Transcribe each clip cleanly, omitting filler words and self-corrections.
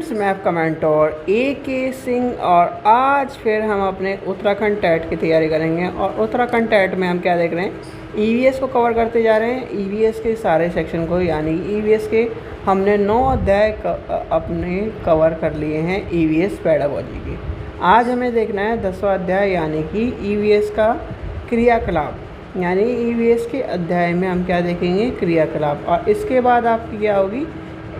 Friends, मैं आपका mentor के सिंह और आज फिर हम अपने उत्तराखंड टैट की तैयारी करेंगे। और उत्तराखंड टैट में हम क्या देख रहे हैं, ईवीएस को कवर करते जा रहे हैं। ईवीएस के सारे सेक्शन को, यानी ईवीएस के हमने 9 अध्याय अपने कवर कर लिए हैं ईवीएस पेडागोजी के। आज हमें देखना है 10वां अध्याय, यानी कि ईवीएस का क्रियाकलाप। यानी ईवीएस के अध्याय में हम क्या देखेंगे, क्रियाकलाप। और इसके बाद आपकी क्या होगी,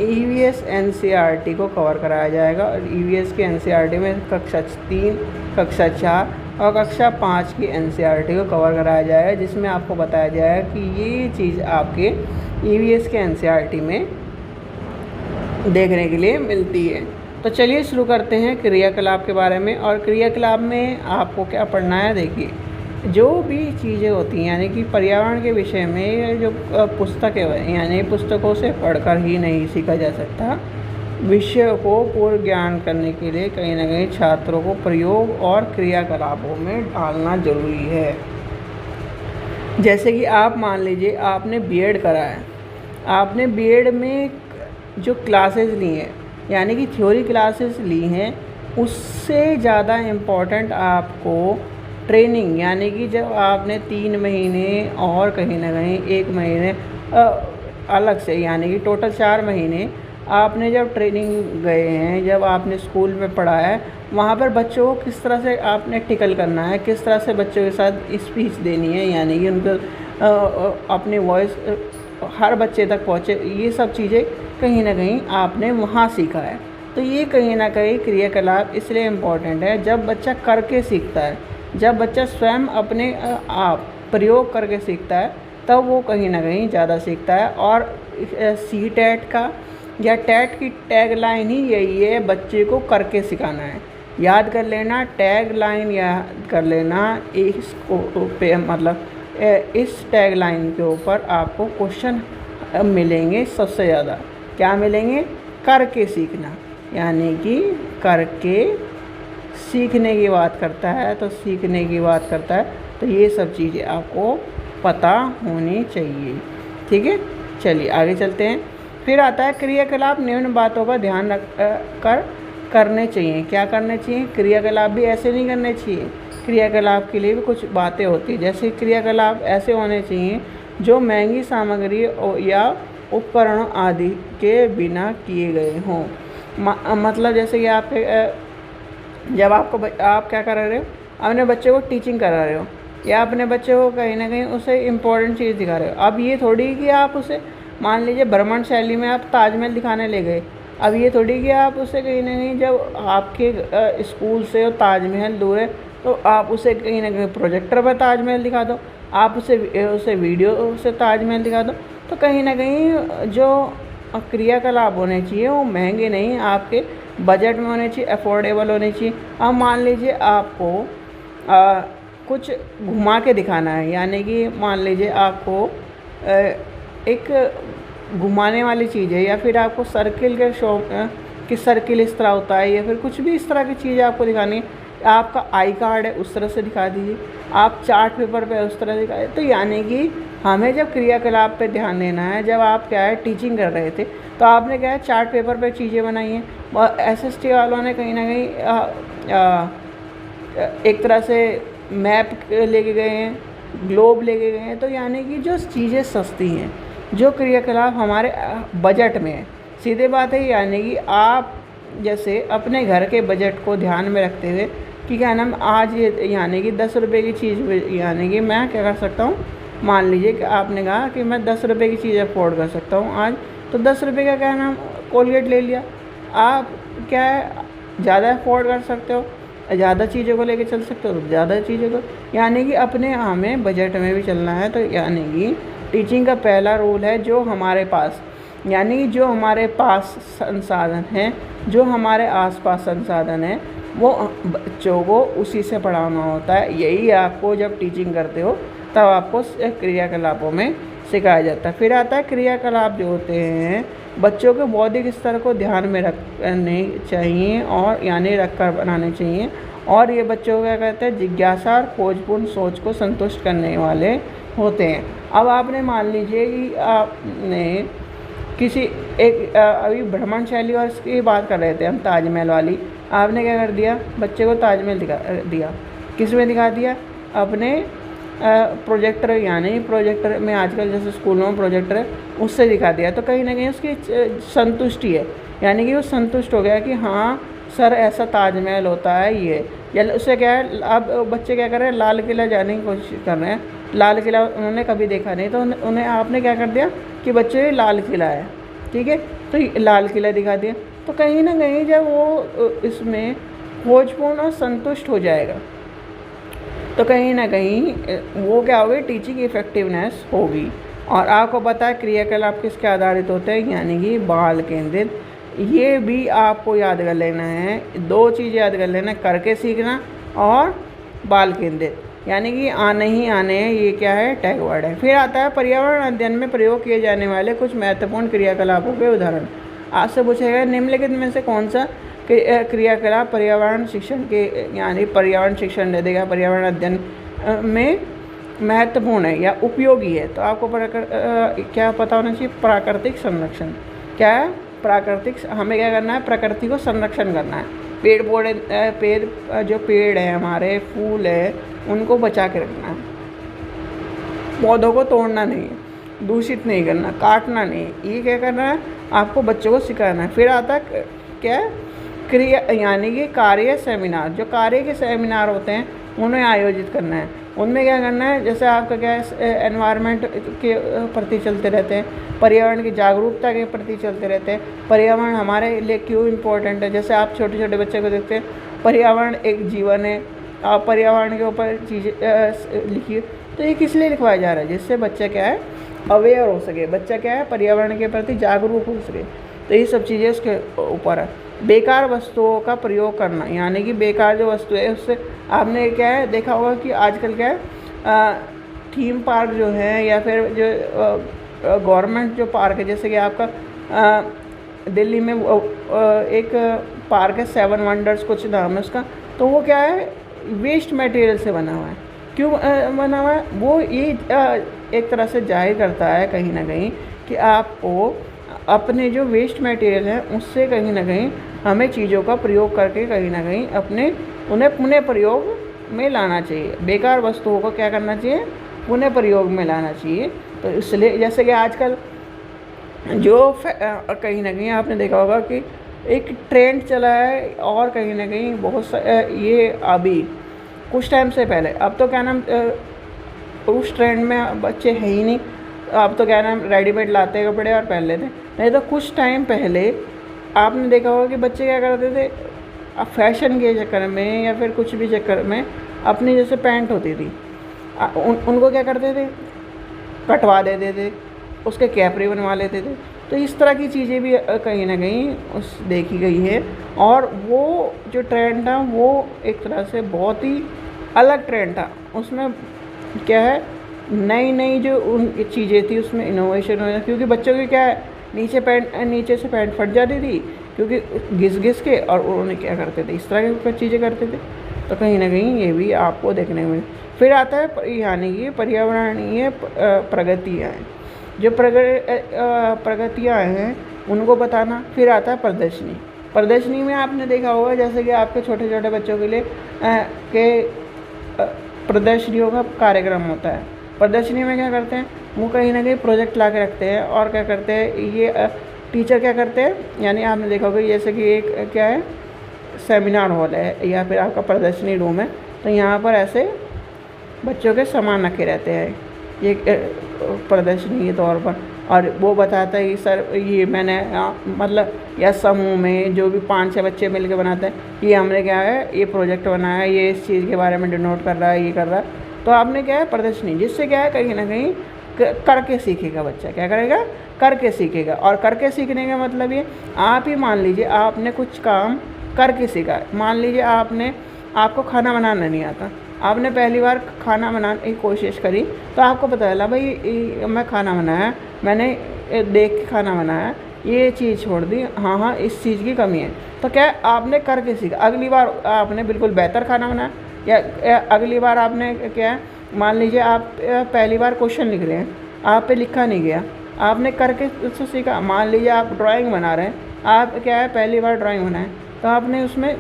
ईवीएस एनसीईआरटी को कवर कराया जाएगा। और ईवीएस के एनसीईआरटी में कक्षा 3, कक्षा 4 और कक्षा 5 की एनसीईआरटी को कवर कराया जाएगा, जिसमें आपको बताया जाएगा कि ये चीज़ आपके ईवीएस के एनसीईआरटी में देखने के लिए मिलती है। तो चलिए शुरू करते हैं क्रियाकलाप के बारे में। और क्रियाकलाप में आपको क्या पढ़ना है, देखिए, जो भी चीज़ें होती हैं, यानी कि पर्यावरण के विषय में जो पुस्तकें हैं, यानी पुस्तकों से पढ़कर ही नहीं सीखा जा सकता। विषय को पूर्ण ज्ञान करने के लिए कहीं ना कहीं छात्रों को प्रयोग और क्रियाकलापों में डालना जरूरी है। जैसे कि आप मान लीजिए आपने बीएड करा है, आपने बीएड में जो क्लासेस ली हैं, यानी कि थ्योरी क्लासेस ली हैं, उससे ज़्यादा इम्पोर्टेंट आपको ट्रेनिंग, यानी कि जब आपने 3 महीने और कहीं ना कहीं 1 महीने अलग से, यानी कि टोटल 4 महीने आपने जब ट्रेनिंग गए हैं, जब आपने स्कूल में पढ़ा है, वहाँ पर बच्चों को किस तरह से आपने टिकल करना है, किस तरह से बच्चों के साथ स्पीच देनी है, यानी कि उनको अपनी वॉइस हर बच्चे तक पहुँचे, ये सब चीज़ें कहीं ना कहीं आपने वहाँ सीखा है। तो ये कहीं ना कहीं क्रियाकलाप इसलिए इम्पोर्टेंट है, जब बच्चा करके सीखता है, जब बच्चा स्वयं अपने आप प्रयोग करके सीखता है, तब वो कहीं ना कहीं ज़्यादा सीखता है। और सी-टैट का या टैट की टैग लाइन ही यही है, बच्चे को करके सिखाना है। याद कर लेना, टैग लाइन याद कर लेना। इसको पे मतलब इस टैग लाइन के ऊपर आपको क्वेश्चन मिलेंगे सबसे ज़्यादा। क्या मिलेंगे, करके सीखना, यानी कि करके सीखने की बात करता है, तो सीखने की बात करता है, तो ये सब चीज़ें आपको पता होनी चाहिए। ठीक है, चलिए आगे चलते हैं। फिर आता है क्रियाकलाप निम्न बातों का ध्यान रख कर करने चाहिए। क्या करने चाहिए, क्रियाकलाप भी ऐसे नहीं करने चाहिए, क्रियाकलाप के लिए भी कुछ बातें होती हैं। जैसे क्रियाकलाप ऐसे होने चाहिए जो महंगी सामग्री या उपकरणों आदि के बिना किए गए हों। मतलब जैसे कि जब आप क्या कर रहे हो, अपने बच्चे को टीचिंग करा रहे हो, या अपने बच्चे को कहीं ना कहीं उसे इम्पोर्टेंट चीज़ दिखा रहे हो। अब ये थोड़ी कि आप उसे, मान लीजिए भ्रमण शैली में आप ताजमहल दिखाने ले गए, अब ये थोड़ी कि आप उसे कहीं ना कहीं, जब आपके स्कूल से ताजमहल दूर है, तो आप उसे कहीं ना कहीं प्रोजेक्टर पर ताजमहल दिखा दो, आप उसे वीडियो से ताजमहल दिखा दो। तो कहीं ना कहीं जो क्रियाकलाप होने चाहिए वो महंगे नहीं, आपके बजट में होने चाहिए, अफोर्डेबल होने चाहिए। अब मान लीजिए आपको कुछ घुमा के दिखाना है, यानी कि मान लीजिए आपको एक घुमाने वाली चीज़ है, या फिर आपको सर्किल के शो कि सर्किल इस तरह होता है, या फिर कुछ भी इस तरह की चीज़ें आपको दिखानी है। आपका आई कार्ड है, उस तरह से दिखा दीजिए। आप चार्ट पेपर पे उस तरह दिखाए। तो यानी कि हमें जब क्रियाकलाप पे ध्यान देना है, जब आप क्या है टीचिंग कर रहे थे, तो आपने क्या है चार्ट पेपर पे चीज़ें बनाई हैं, और एसएसटी वालों ने कहीं ना कहीं एक तरह से मैप लेके गए हैं, ग्लोब लेके गए हैं। तो यानी कि जो चीज़ें सस्ती हैं, जो क्रियाकलाप हमारे बजट में है, सीधे बात है, यानी कि आप जैसे अपने घर के बजट को ध्यान में रखते हुए कि क्या नाम, आज ये यानी कि 10 रुपये की चीज़, यानी कि मैं क्या कर सकता हूँ, मान लीजिए कि आपने कहा कि मैं 10 रुपये की चीज़ अफोर्ड कर सकता हूँ आज, तो 10 रुपये का क्या नाम, कोलगेट ले लिया। आप क्या है ज़्यादा अफोर्ड कर सकते हो, ज़्यादा चीज़ों को लेके चल सकते हो, तो ज़्यादा चीज़ों को, यानी कि अपने हमें बजट में भी चलना है। तो यानी कि टीचिंग का पहला रूल है, जो हमारे पास, यानी कि जो हमारे पास संसाधन हैं, जो हमारे आसपास संसाधन हैं, वो बच्चों को उसी से पढ़ाना होता है। यही आपको जब टीचिंग करते हो तब आपको क्रियाकलापों में सिखाया जाता है। फिर आता है क्रियाकलाप जो होते हैं, बच्चों के बौद्धिक स्तर को ध्यान में रखने चाहिए, और यानी रखकर बनाने चाहिए। और ये बच्चों को क्या कहते हैं, जिज्ञासा और खोजपूर्ण सोच को संतुष्ट करने वाले होते हैं। अब आपने मान लीजिए कि आपने किसी एक अभी भ्रमण शैली और इसकी बात कर रहे थे हम, ताजमहल वाली। आपने क्या कर दिया, बच्चे को ताजमहल दिखा दिया। किस में दिखा दिया, अपने प्रोजेक्टर, यानी प्रोजेक्टर में आजकल जैसे स्कूलों में प्रोजेक्टर है उससे दिखा दिया। तो कहीं ना कहीं उसकी संतुष्टि है, यानी कि वो संतुष्ट हो गया कि हाँ सर ऐसा ताजमहल होता है ये। या उससे क्या है, अब बच्चे क्या कर रहे हैं, लाल किला जाने की कोशिश कर रहे हैं। लाल किला उन्होंने कभी देखा नहीं, तो उन्हें आपने क्या कर दिया कि बच्चे ये लाल किला है, ठीक है, तो लाल किला दिखा दिया। तो कहीं ना कहीं जब वो इसमें खोजपूर्ण और संतुष्ट हो जाएगा तो कहीं ना कहीं वो क्या होगी, टीचिंग इफेक्टिवनेस होगी। और आपको पता है क्रियाकलाप किसके आधारित होते हैं, यानी कि बाल केंद्रित। ये भी आपको याद कर लेना है, 2 चीज़ याद कर लेना, करके सीखना और बाल केंद्रित, यानी कि आने ही आने हैं, ये क्या है, टैग वर्ड है। फिर आता है पर्यावरण अध्ययन में प्रयोग किए जाने वाले कुछ महत्वपूर्ण क्रियाकलापों के उदाहरण। आपसे पूछेगा निम्नलिखित में से कौन सा क्रियाकलाप पर्यावरण शिक्षण के, यानी पर्यावरण शिक्षण दे देगा, पर्यावरण अध्ययन में महत्वपूर्ण है या उपयोगी है। तो आपको क्या पता होना चाहिए, प्राकृतिक संरक्षण। क्या है, प्राकृतिक, हमें क्या करना है, प्रकृति को संरक्षण करना है। पेड़ पौधे, जो पेड़ है हमारे, फूल है, उनको बचा के रखना है। पौधों को तोड़ना नहीं है, दूषित नहीं करना, काटना नहीं, ये क्या करना है, आपको बच्चों को सिखाना है। फिर आता है क्या है, क्रिया, यानी कि कार्य सेमिनार। जो कार्य के सेमिनार होते हैं उन्हें आयोजित करना है। उनमें क्या करना है, जैसे आपका क्या है, एनवायरनमेंट के प्रति चलते रहते हैं, पर्यावरण की जागरूकता के प्रति चलते रहते हैं, पर्यावरण हमारे लिए क्यों इम्पोर्टेंट है। जैसे आप छोटे छोटे बच्चे को देखते हैं, पर्यावरण एक जीवन है, आप पर्यावरण के ऊपर चीज़ें लिखिए। तो ये किस लिए लिखवाया जा रहा है, जिससे बच्चा क्या है, अवेयर हो सके, बच्चा क्या है, पर्यावरण के प्रति जागरूक हो सके। तो ये सब चीज़ें उसके ऊपर है। बेकार वस्तुओं का प्रयोग करना, यानी कि बेकार जो वस्तु है उससे, आपने क्या है देखा होगा कि आजकल क्या है, थीम पार्क जो है या फिर जो गवर्नमेंट जो पार्क है, जैसे कि आपका दिल्ली में एक पार्क है 7 वंडर्स कुछ नाम है उसका। तो वो क्या है, वेस्ट मटेरियल से बना हुआ है। क्यों बना हुआ है, वो ये एक तरह से जाहिर करता है कहीं ना कहीं कि आपको अपने जो वेस्ट मटेरियल है उससे कहीं ना कहीं हमें चीज़ों का प्रयोग करके कहीं ना कहीं उन्हें पुनः प्रयोग में लाना चाहिए। बेकार वस्तुओं को क्या करना चाहिए, पुनः प्रयोग में लाना चाहिए। तो इसलिए जैसे कि आजकल जो कहीं ना कहीं आपने देखा होगा कि एक ट्रेंड चला है, और कहीं ना कहीं बहुत ये अभी कुछ टाइम से पहले, अब तो क्या नाम, उस ट्रेंड में बच्चे हैं ही नहीं, अब तो क्या नाम रेडीमेड लाते कपड़े और पहन लेते। नहीं तो कुछ टाइम पहले आपने देखा होगा कि बच्चे क्या करते थे, फैशन के चक्कर में या फिर कुछ भी चक्कर में अपनी जैसे पैंट होती थी उनको क्या करते थे, कटवा देते थे, उसके कैपरी बनवा लेते थे। तो इस तरह की चीज़ें भी कहीं ना कहीं उस देखी गई है। और वो जो ट्रेंड था वो एक तरह से बहुत ही अलग ट्रेंड था। उसमें क्या है, नई नई जो उन चीज़ें थी उसमें इनोवेशन हो, क्योंकि बच्चों की क्या है, नीचे से पैंट फट जाती थी क्योंकि घिस घिस के, और उन्होंने क्या करते थे, इस तरह की चीज़ें करते थे। तो कहीं ना कहीं ये भी आपको देखने में। फिर आता है यानी कि पर्यावरणीय प्रगतियाँ हैं, जो प्रगतियाँ हैं उनको बताना। फिर आता है प्रदर्शनी। प्रदर्शनी में आपने देखा होगा जैसे कि आपके छोटे छोटे बच्चों के लिए प्रदर्शनियों का कार्यक्रम होता है। प्रदर्शनी में क्या करते हैं, वो कहीं ना कहीं प्रोजेक्ट ला के रखते हैं, और क्या करते हैं ये टीचर क्या करते हैं, यानी आपने देखा होगा जैसे कि एक क्या है, सेमिनार हॉल है या फिर आपका प्रदर्शनी रूम है, तो यहाँ पर ऐसे बच्चों के सामान रखे रहते हैं ये प्रदर्शनी के तौर पर। और वो बताता है कि सर ये मैंने मतलब या समूह में जो भी 5-6 बच्चे मिलकर बनाते हैं, ये हमने क्या है, ये प्रोजेक्ट बनाया है, ये इस चीज़ के बारे में डिनोट कर रहा है, ये कर रहा है। तो आपने क्या है, प्रदर्शनी, जिससे क्या है कहीं ना कहीं करके सीखेगा बच्चा। क्या करेगा, करके सीखेगा। और करके सीखने का मतलब ये, आप ही मान लीजिए आपने कुछ काम करके सीखा। मान लीजिए आपको खाना बनाना नहीं आता, आपने पहली बार खाना बनाने की कोशिश करी, तो आपको पता चला भाई मैं खाना बनाया, मैंने देख के खाना बनाया, ये चीज़ छोड़ दी, हाँ इस चीज़ की कमी है। तो क्या है, आपने करके सीखा। अगली बार आपने बिल्कुल बेहतर खाना बनाया, या अगली बार आपने क्या है, मान लीजिए आप पहली बार क्वेश्चन लिख रहे हैं, आप पे लिखा नहीं गया, आपने करके उससे सीखा। मान लीजिए आप ड्राइंग बना रहे हैं, आप क्या है पहली बार ड्राइंग बनाए तो आपने उसमें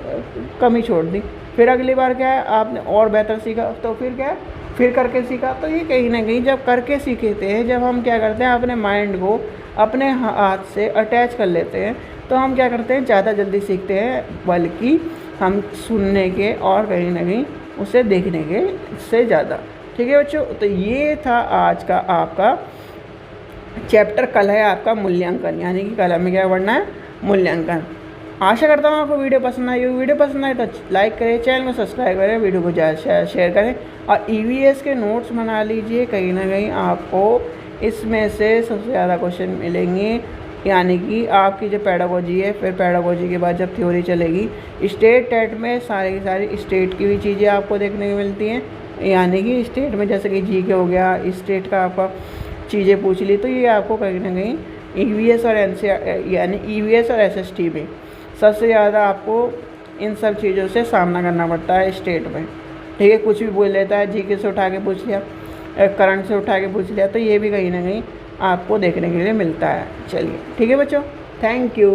कमी छोड़ दी, फिर अगली बार क्या है आपने और बेहतर सीखा, तो फिर क्या है फिर करके सीखा। तो ये कहीं ना कहीं जब करके सीखते हैं, जब हम क्या करते हैं अपने माइंड को अपने हाथ से अटैच कर लेते हैं, तो हम क्या करते हैं ज़्यादा जल्दी सीखते हैं, बल्कि हम सुनने के और कहीं ना कहीं उसे देखने के से ज़्यादा। ठीक है बच्चों, तो ये था आज का आपका चैप्टर। कल है आपका मूल्यांकन, यानी कि कल हमें क्या पढ़ना है, मूल्यांकन। आशा करता हूँ आपको वीडियो पसंद आई हो। वीडियो पसंद आए तो लाइक करें, चैनल को सब्सक्राइब करें, वीडियो को ज़्यादा शेयर करें और ईवीएस के नोट्स बना लीजिए। कहीं ना कहीं आपको इसमें से सबसे ज़्यादा क्वेश्चन मिलेंगे, यानी कि आपकी जो पेडागोजी है, फिर पेडागोजी के बाद जब थ्योरी चलेगी, स्टेट टेट में सारी की सारी स्टेट की भी चीज़ें आपको देखने को मिलती हैं। यानी कि स्टेट में जैसे कि जीके हो गया, स्टेट का आपका चीज़ें पूछ ली, तो ये आपको कहीं ना कहीं ईवीएस और यानी ईवीएस और एसएसटी में सबसे ज़्यादा आपको इन सब चीज़ों से सामना करना पड़ता है स्टेट में। ठीक है, कुछ भी बोल लेता है, जीके से उठा के पूछ लिया, करंट से उठा के पूछ लिया, तो ये भी कहीं ना कहीं आपको देखने के लिए मिलता है। चलिए ठीक है बच्चों, थैंक यू।